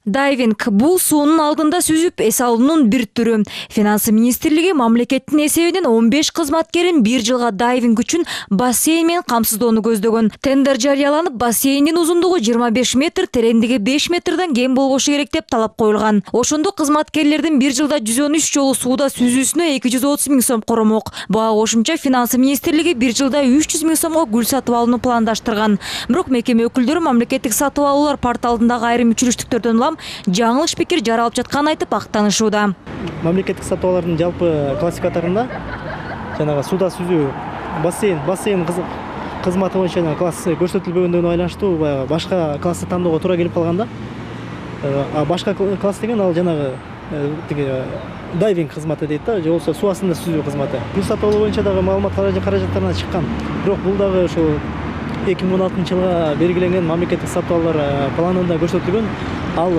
Дайвинг бул суунун алдында сүзүп эс алуунун бир түрү. Финансы министрлиги мамлекеттин эсебинен 15 кызматкерин 1 жылга дайвинг үчүн бассейн менен камсыздоону көздөгөн. Тендер жарыяланып, бассейндин узундугу 25 метр, тереңдиги 5 метрден кем болбошу керек деп талап коюлган. Ошондо кызматкерлердин 1 жылда 113 жолу сууда сүзүүсүнө 230 000 сом коромок. Буга кошумча Финансы министрлиги 1 жылда 300 000 сомго гүл сатып алууну пландаштырган. Бирок мекеме өкүлдөрү мамлекеттик сатып алуулар порталындагы айрым өчүрүштүктөрдөн улам жаңылыш пикир жаралып жатканын айтып актанышууда. Мамлекеттик сатып алуулардын жалпы классификаторунда жанагы суда сүзүү бассейн кызматы боюнча классы көрсөтүлбөгөндүгүнө байланыштуу башка классты тандоого туура келип калганда, башка класс деген ал жанагы дайвинг кызматы дейт да, же болбосо суу астында сүзүү кызматы. Бул сатып алуу боюнча дагы маалымат каражаттарынан чыккан. Бирок бул дагы ошо 2016 жылга белгиленген мамлекеттик сатып алуулар планында көрсөтүлгөн. Ал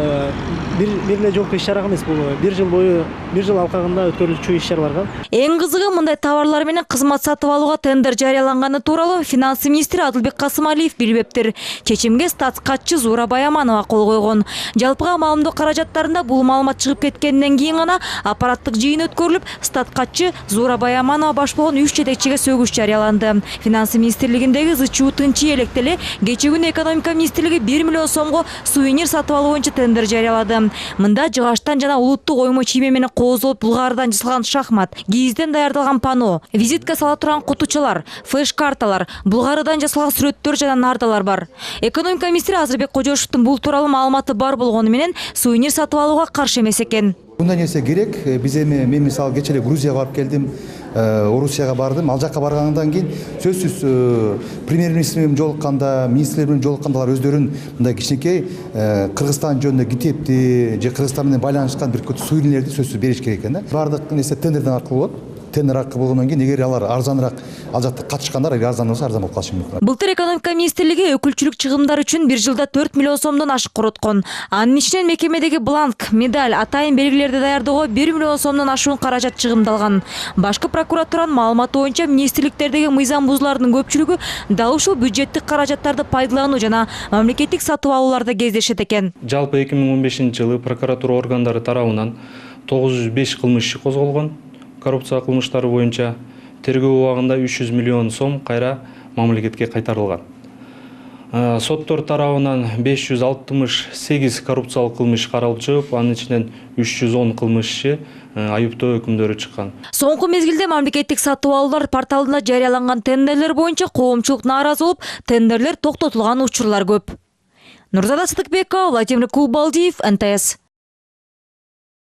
бир эле жолку иш-чара эмес, бул 1 жыл бою, 1 жыл алкагында өткөрүлчү иш-чараларга. Эң кызыгы, мындай товарлар менен кызмат сатып алууга тендер жарыяланганы тууралуу Финансы министри Адылбек Касымалиев билбептир. Чечимге статскатчы Зуура Баяманова кол койгон. Жалпыга маалымдоо каражаттарында бул маалымат чыгып кеткенден кийин гана аппараттык жыйын өткөрүлүп, статкатчы Зуура Баяманова баш болгон 3 жетекчиге сөгүш жарыяланды. Финансы министрлигиндеги ЗЧУ тынчы электе эле кечээ күнү экономика министрлиги 1 миллион сомго сувенир сатып алуу тендер жарыялады. Мында жыгачтан жана улуттук оймо чийме менен кооздолуп булгардан жасалган шахмат, кийизден даярдалган пано, визитка сала турган кутучалар, флеш-карталар, булгарыдан жасалган сүрөттөр жана нардалар бар. Экономика министри Азырбек Кожошовдун бул тууралуу маалыматы бар болгону менен сувенир сатып алууга каршы эмес экен. Мындай нерсе керек. Мен мисалы кечээ эле Грузияга барып келдим, Орусияга бардым. Ал жакка баргандан кийин сөзсүз премьер-министр менен жолукканда, министрлер менен жолукканда алар өздөрүн мындай кичинекей Кыргызстан жөнүндө китепти же Кыргызстан менен байланышкан бир сувенирлерди сөзсүз бериш керек экен да. Бардык нерсе тендерден аркылуу болот. Тендер аркылуу болгондон кийин эгер алар арзаныраак ал жакта катышкандар, арзан болсо арзан болуп калышы мүмкүн. Былтыр экономика министрлиги өкүлчүлүк чыгымдар үчүн 1 жылда 4 миллион сомдон ашык короткон. Анын ичинен мекемедеги бланк, медаль, атайын белгилерди даярдоого 1 миллион сомдон ашуун каражат чыгымдалган. Башкы прокуратуранын маалыматы боюнча министрликтердеги мыйзам бузуулардын көпчүлүгү дал ушул бюджеттик каражаттарды пайдалануу жана мамлекеттик сатып алууларда кездешет экен. Жалпы 2015 жылы прокуратура органдары тарабынан 905 кылмыш иши козголгон. Коррупция кылмыштары боюнча тергөө убагында 300 миллион сом кайра мамлекетке кайтарылган. Соттор тарабынан 568 коррупциялык кылмыш каралып чыгып, анын ичинен 310 кылмыш иши айыптоо өкүмдөрү чыккан. Соңку мезгилде мамлекеттик сатып алуулар порталында жарыяланган тендерлер боюнча коомчулук нааразы болуп, тендерлер токтотулган учурлар көп. Нурзада Сыдыкбекова, Владимир Кулбалдиев, НТС.